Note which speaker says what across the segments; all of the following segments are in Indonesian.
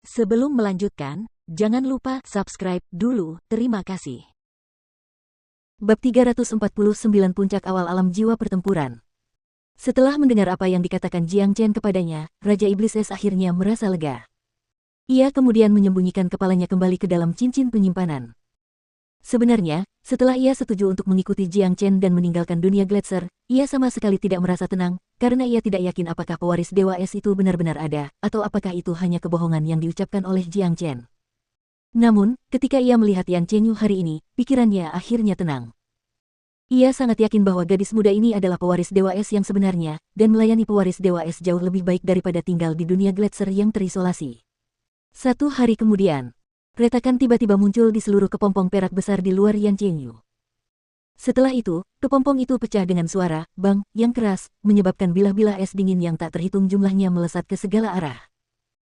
Speaker 1: Sebelum melanjutkan, jangan lupa subscribe dulu, terima kasih.
Speaker 2: Bab 349 Puncak Awal Alam Jiwa Pertempuran. Setelah mendengar apa yang dikatakan Jiang Chen kepadanya, Raja Iblis Es akhirnya merasa lega. Ia kemudian menyembunyikan kepalanya kembali ke dalam cincin penyimpanan. Sebenarnya, setelah ia setuju untuk mengikuti Jiang Chen dan meninggalkan dunia Gletser, ia sama sekali tidak merasa tenang, karena ia tidak yakin apakah pewaris Dewa Es itu benar-benar ada, atau apakah itu hanya kebohongan yang diucapkan oleh Jiang Chen. Namun, ketika ia melihat Yan Chenyu hari ini, pikirannya akhirnya tenang. Ia sangat yakin bahwa gadis muda ini adalah pewaris Dewa Es yang sebenarnya, dan melayani pewaris Dewa Es jauh lebih baik daripada tinggal di dunia Gletser yang terisolasi. Satu hari kemudian, retakan tiba-tiba muncul di seluruh kepompong perak besar di luar Yan Chenyu. Setelah itu, kepompong itu pecah dengan suara bang yang keras, menyebabkan bilah-bilah es dingin yang tak terhitung jumlahnya melesat ke segala arah.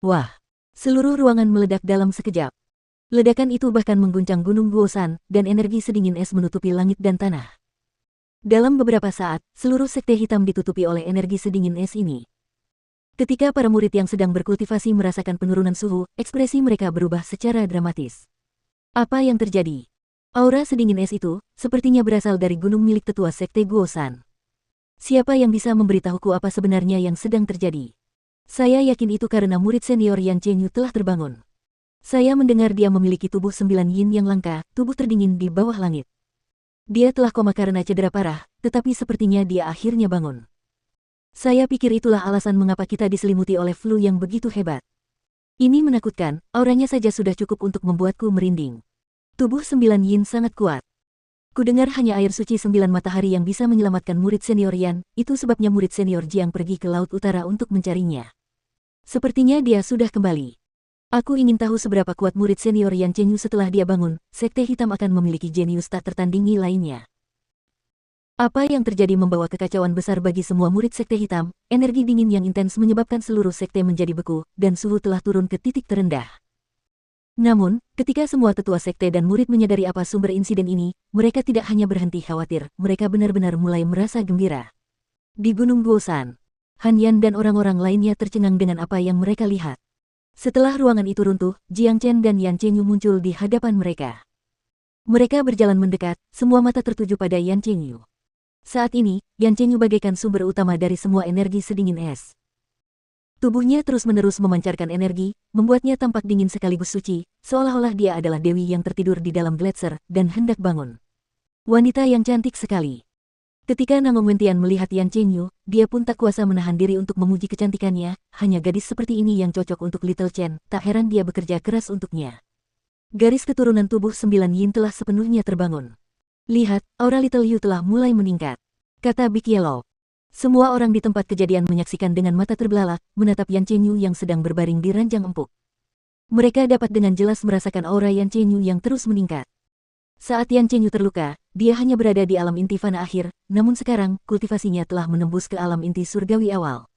Speaker 2: Wah! Seluruh ruangan meledak dalam sekejap. Ledakan itu bahkan mengguncang Gunung Guosan, dan energi sedingin es menutupi langit dan tanah. Dalam beberapa saat, seluruh sekte hitam ditutupi oleh energi sedingin es ini. Ketika para murid yang sedang berkultivasi merasakan penurunan suhu, ekspresi mereka berubah secara dramatis. Apa yang terjadi? Aura sedingin es itu, sepertinya berasal dari gunung milik tetua sekte Guosan. Siapa yang bisa memberitahuku apa sebenarnya yang sedang terjadi? Saya yakin itu karena murid senior Yan Chenyu telah terbangun. Saya mendengar dia memiliki tubuh 9 yin yang langka, tubuh terdingin di bawah langit. Dia telah koma karena cedera parah, tetapi sepertinya dia akhirnya bangun. Saya pikir itulah alasan mengapa kita diselimuti oleh flu yang begitu hebat. Ini menakutkan, auranya saja sudah cukup untuk membuatku merinding. Tubuh 9 yin sangat kuat. Kudengar hanya air suci 9 matahari yang bisa menyelamatkan murid senior Yan, itu sebabnya murid senior Jiang pergi ke Laut Utara untuk mencarinya. Sepertinya dia sudah kembali. Aku ingin tahu seberapa kuat murid senior Yan Chenyu setelah dia bangun, sekte hitam akan memiliki jenius tak tertandingi lainnya. Apa yang terjadi membawa kekacauan besar bagi semua murid sekte hitam, energi dingin yang intens menyebabkan seluruh sekte menjadi beku, dan suhu telah turun ke titik terendah. Namun, ketika semua tetua sekte dan murid menyadari apa sumber insiden ini, mereka tidak hanya berhenti khawatir, mereka benar-benar mulai merasa gembira. Di Gunung Guosan, Han Yan dan orang-orang lainnya tercengang dengan apa yang mereka lihat. Setelah ruangan itu runtuh, Jiang Chen dan Yan Chenyu muncul di hadapan mereka. Mereka berjalan mendekat, semua mata tertuju pada Yan Chenyu. Saat ini, Yan Chenyu bagaikan sumber utama dari semua energi sedingin es. Tubuhnya terus-menerus memancarkan energi, membuatnya tampak dingin sekaligus suci, seolah-olah dia adalah dewi yang tertidur di dalam Gletser dan hendak bangun. Wanita yang cantik sekali. Ketika Nangong Wentian melihat Yan Chenyu, dia pun tak kuasa menahan diri untuk memuji kecantikannya, hanya gadis seperti ini yang cocok untuk Little Chen, tak heran dia bekerja keras untuknya. Garis keturunan tubuh 9 yin telah sepenuhnya terbangun. Lihat, aura Little Yu telah mulai meningkat, kata Big Yellow. Semua orang di tempat kejadian menyaksikan dengan mata terbelalak, menatap Yan Chenyu yang sedang berbaring di ranjang empuk. Mereka dapat dengan jelas merasakan aura Yan Chenyu yang terus meningkat. Saat Yan Chenyu terluka, dia hanya berada di alam inti fana akhir, namun sekarang, kultivasinya telah menembus ke alam inti surgawi awal.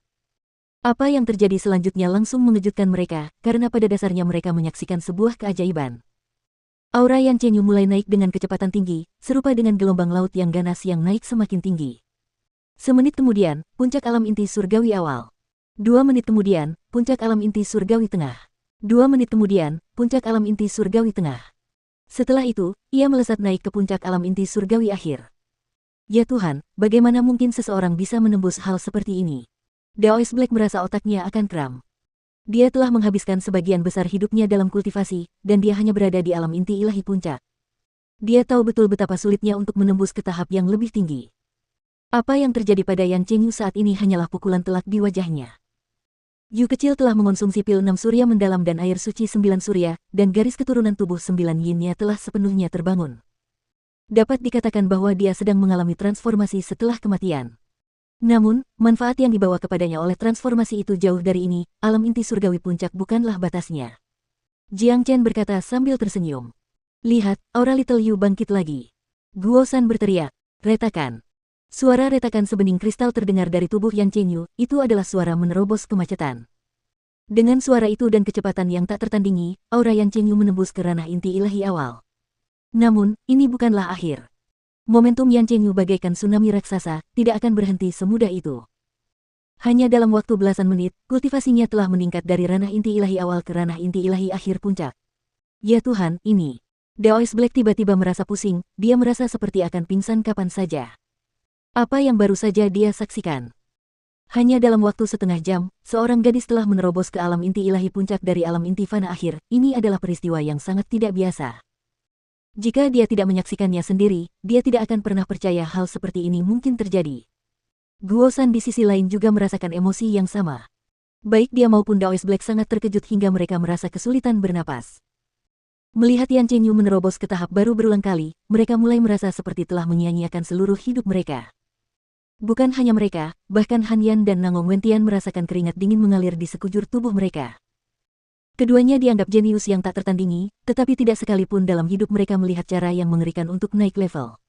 Speaker 2: Apa yang terjadi selanjutnya langsung mengejutkan mereka, karena pada dasarnya mereka menyaksikan sebuah keajaiban. Aura Yan Chenyu mulai naik dengan kecepatan tinggi, serupa dengan gelombang laut yang ganas yang naik semakin tinggi. Semenit kemudian, puncak alam inti surgawi awal. 2 menit kemudian, puncak alam inti surgawi tengah. 2 menit kemudian, puncak alam inti surgawi tengah. Setelah itu, ia melesat naik ke puncak alam inti surgawi akhir. Ya Tuhan, bagaimana mungkin seseorang bisa menembus hal seperti ini? Daoist Black merasa otaknya akan kram. Dia telah menghabiskan sebagian besar hidupnya dalam kultivasi, dan dia hanya berada di alam inti ilahi puncak. Dia tahu betul betapa sulitnya untuk menembus ke tahap yang lebih tinggi. Apa yang terjadi pada Yan Chenyu saat ini hanyalah pukulan telak di wajahnya. Yu kecil telah mengonsumsi pil 6 surya mendalam dan air suci 9 surya, dan garis keturunan tubuh 9 yin-nya telah sepenuhnya terbangun. Dapat dikatakan bahwa dia sedang mengalami transformasi setelah kematian. Namun, manfaat yang dibawa kepadanya oleh transformasi itu jauh dari ini, alam inti surgawi puncak bukanlah batasnya. Jiang Chen berkata sambil tersenyum. Lihat, aura Little Yu bangkit lagi. Guosan berteriak, retakan. Suara retakan sebening kristal terdengar dari tubuh Yan Chenyu, itu adalah suara menerobos kemacetan. Dengan suara itu dan kecepatan yang tak tertandingi, aura Yan Chenyu menembus ke ranah inti ilahi awal. Namun, ini bukanlah akhir. Momentum Yan Chenyu bagaikan tsunami raksasa, tidak akan berhenti semudah itu. Hanya dalam waktu belasan menit, kultivasinya telah meningkat dari ranah inti ilahi awal ke ranah inti ilahi akhir puncak. Ya Tuhan, ini. Daois Black tiba-tiba merasa pusing, dia merasa seperti akan pingsan kapan saja. Apa yang baru saja dia saksikan? Hanya dalam waktu setengah jam, seorang gadis telah menerobos ke alam inti ilahi puncak dari alam inti fana akhir. Ini adalah peristiwa yang sangat tidak biasa. Jika dia tidak menyaksikannya sendiri, dia tidak akan pernah percaya hal seperti ini mungkin terjadi. Guosan di sisi lain juga merasakan emosi yang sama. Baik dia maupun Daois Black sangat terkejut hingga mereka merasa kesulitan bernapas. Melihat Yan Chenyu menerobos ke tahap baru berulang kali, mereka mulai merasa seperti telah menyia-nyiakan seluruh hidup mereka. Bukan hanya mereka, bahkan Han Yan dan Nangong Wentian merasakan keringat dingin mengalir di sekujur tubuh mereka. Keduanya dianggap jenius yang tak tertandingi, tetapi tidak sekalipun dalam hidup mereka melihat cara yang mengerikan untuk naik level.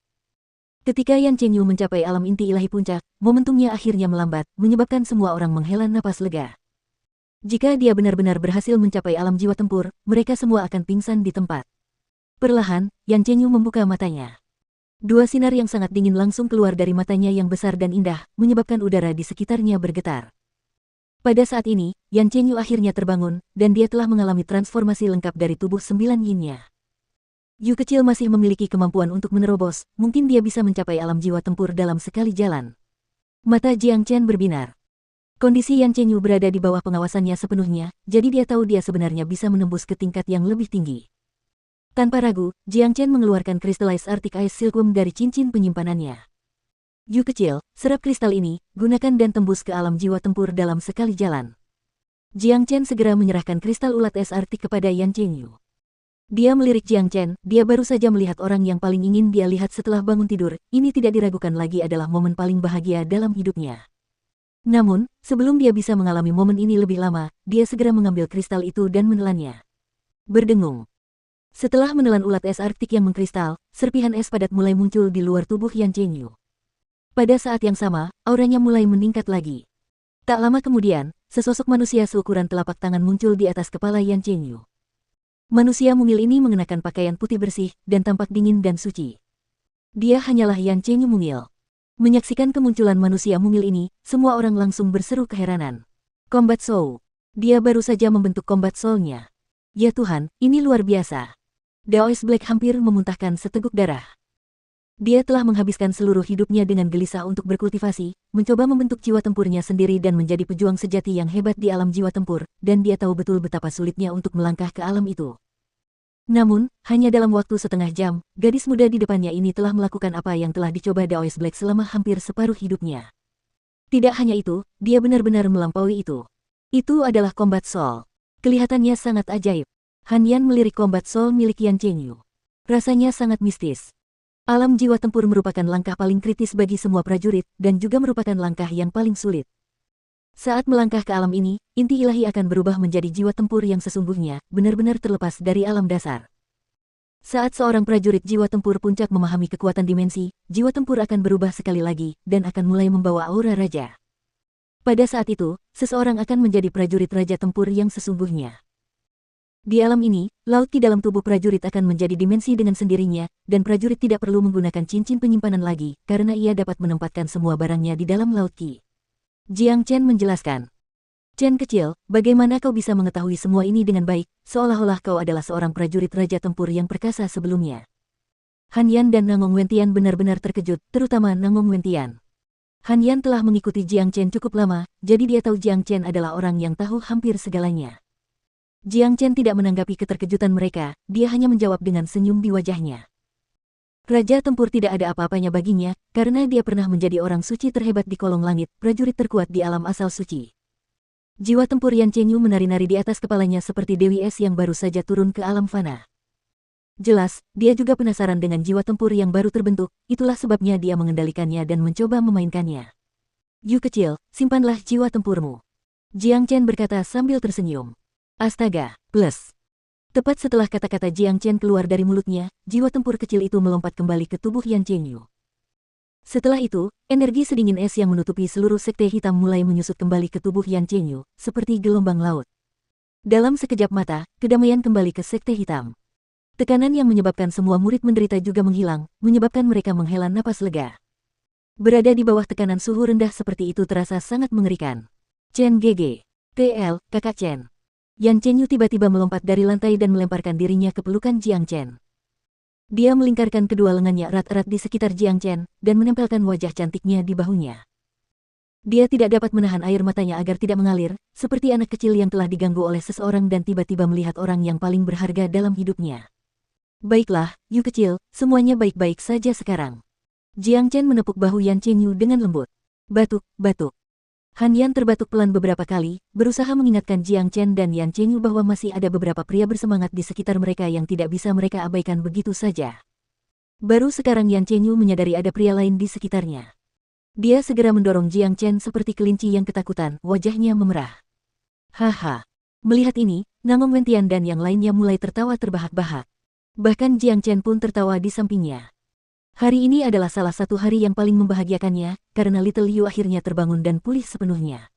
Speaker 2: Ketika Yan Chenyu mencapai alam inti ilahi puncak, momentumnya akhirnya melambat, menyebabkan semua orang menghela napas lega. Jika dia benar-benar berhasil mencapai alam jiwa tempur, mereka semua akan pingsan di tempat. Perlahan, Yan Chenyu membuka matanya. Dua sinar yang sangat dingin langsung keluar dari matanya yang besar dan indah, menyebabkan udara di sekitarnya bergetar. Pada saat ini, Yan Chenyu akhirnya terbangun, dan dia telah mengalami transformasi lengkap dari tubuh 9 yin-nya. Yu kecil masih memiliki kemampuan untuk menerobos, mungkin dia bisa mencapai alam jiwa tempur dalam sekali jalan. Mata Jiang Chen berbinar. Kondisi Yan Chenyu berada di bawah pengawasannya sepenuhnya, jadi dia tahu dia sebenarnya bisa menembus ke tingkat yang lebih tinggi. Tanpa ragu, Jiang Chen mengeluarkan Crystallized Arctic Ice Silkworm dari cincin penyimpanannya. Yu kecil, serap kristal ini, gunakan dan tembus ke alam jiwa tempur dalam sekali jalan. Jiang Chen segera menyerahkan kristal ulat es Arctic kepada Yan Chenyu. Dia melirik Jiang Chen, dia baru saja melihat orang yang paling ingin dia lihat setelah bangun tidur, ini tidak diragukan lagi adalah momen paling bahagia dalam hidupnya. Namun, sebelum dia bisa mengalami momen ini lebih lama, dia segera mengambil kristal itu dan menelannya. Berdengung. Setelah menelan ulat es Arktik yang mengkristal, serpihan es padat mulai muncul di luar tubuh Yan Chenyu. Pada saat yang sama, auranya mulai meningkat lagi. Tak lama kemudian, sesosok manusia seukuran telapak tangan muncul di atas kepala Yan Chenyu. Manusia mungil ini mengenakan pakaian putih bersih dan tampak dingin dan suci. Dia hanyalah Yan Chenyu mungil. Menyaksikan kemunculan manusia mungil ini, semua orang langsung berseru keheranan. Combat Soul. Dia baru saja membentuk Combat Soul-nya. Ya Tuhan, ini luar biasa. Daois Black hampir memuntahkan seteguk darah. Dia telah menghabiskan seluruh hidupnya dengan gelisah untuk berkultivasi, mencoba membentuk jiwa tempurnya sendiri dan menjadi pejuang sejati yang hebat di alam jiwa tempur, dan dia tahu betul betapa sulitnya untuk melangkah ke alam itu. Namun, hanya dalam waktu setengah jam, gadis muda di depannya ini telah melakukan apa yang telah dicoba Daois Black selama hampir separuh hidupnya. Tidak hanya itu, dia benar-benar melampaui itu. Itu adalah Combat Soul. Kelihatannya sangat ajaib. Han Yan melirik Combat Soul milik Yan Chenyu. Rasanya sangat mistis. Alam jiwa tempur merupakan langkah paling kritis bagi semua prajurit, dan juga merupakan langkah yang paling sulit. Saat melangkah ke alam ini, inti ilahi akan berubah menjadi jiwa tempur yang sesungguhnya, benar-benar terlepas dari alam dasar. Saat seorang prajurit jiwa tempur puncak memahami kekuatan dimensi, jiwa tempur akan berubah sekali lagi, dan akan mulai membawa aura raja. Pada saat itu, seseorang akan menjadi prajurit raja tempur yang sesungguhnya. Di alam ini, laut di dalam tubuh prajurit akan menjadi dimensi dengan sendirinya, dan prajurit tidak perlu menggunakan cincin penyimpanan lagi, karena ia dapat menempatkan semua barangnya di dalam laut Qi. Jiang Chen menjelaskan. Chen kecil, bagaimana kau bisa mengetahui semua ini dengan baik, seolah-olah kau adalah seorang prajurit raja tempur yang perkasa sebelumnya. Han Yan dan Nangong Wentian benar-benar terkejut, terutama Nangong Wentian. Han Yan telah mengikuti Jiang Chen cukup lama, jadi dia tahu Jiang Chen adalah orang yang tahu hampir segalanya. Jiang Chen tidak menanggapi keterkejutan mereka, dia hanya menjawab dengan senyum di wajahnya. Raja tempur tidak ada apa-apanya baginya, karena dia pernah menjadi orang suci terhebat di kolong langit, prajurit terkuat di alam asal suci. Jiwa tempur Yan Chenyu menari-nari di atas kepalanya seperti Dewi Es yang baru saja turun ke alam fana. Jelas, dia juga penasaran dengan jiwa tempur yang baru terbentuk, itulah sebabnya dia mengendalikannya dan mencoba memainkannya. Yu kecil, simpanlah jiwa tempurmu. Jiang Chen berkata sambil tersenyum. Astaga, plus. Tepat setelah kata-kata Jiang Chen keluar dari mulutnya, jiwa tempur kecil itu melompat kembali ke tubuh Yan Chenyu. Setelah itu, energi sedingin es yang menutupi seluruh sekte hitam mulai menyusut kembali ke tubuh Yan Chenyu, seperti gelombang laut. Dalam sekejap mata, kedamaian kembali ke sekte hitam. Tekanan yang menyebabkan semua murid menderita juga menghilang, menyebabkan mereka menghela napas lega. Berada di bawah tekanan suhu rendah seperti itu terasa sangat mengerikan. Chen GG. TL, kakak Chen. Yan Chenyu tiba-tiba melompat dari lantai dan melemparkan dirinya ke pelukan Jiang Chen. Dia melingkarkan kedua lengannya erat-erat di sekitar Jiang Chen, dan menempelkan wajah cantiknya di bahunya. Dia tidak dapat menahan air matanya agar tidak mengalir, seperti anak kecil yang telah diganggu oleh seseorang dan tiba-tiba melihat orang yang paling berharga dalam hidupnya. Baiklah, Yu kecil, semuanya baik-baik saja sekarang. Jiang Chen menepuk bahu Yan Chenyu dengan lembut. Batuk, batuk. Han Yan terbatuk pelan beberapa kali, berusaha mengingatkan Jiang Chen dan Yan Chenyu bahwa masih ada beberapa pria bersemangat di sekitar mereka yang tidak bisa mereka abaikan begitu saja. Baru sekarang Yan Chenyu menyadari ada pria lain di sekitarnya. Dia segera mendorong Jiang Chen seperti kelinci yang ketakutan, wajahnya memerah. Haha. Melihat ini, Namong Wentian dan yang lainnya mulai tertawa terbahak-bahak. Bahkan Jiang Chen pun tertawa di sampingnya. Hari ini adalah salah satu hari yang paling membahagiakannya, karena Little Yu akhirnya terbangun dan pulih sepenuhnya.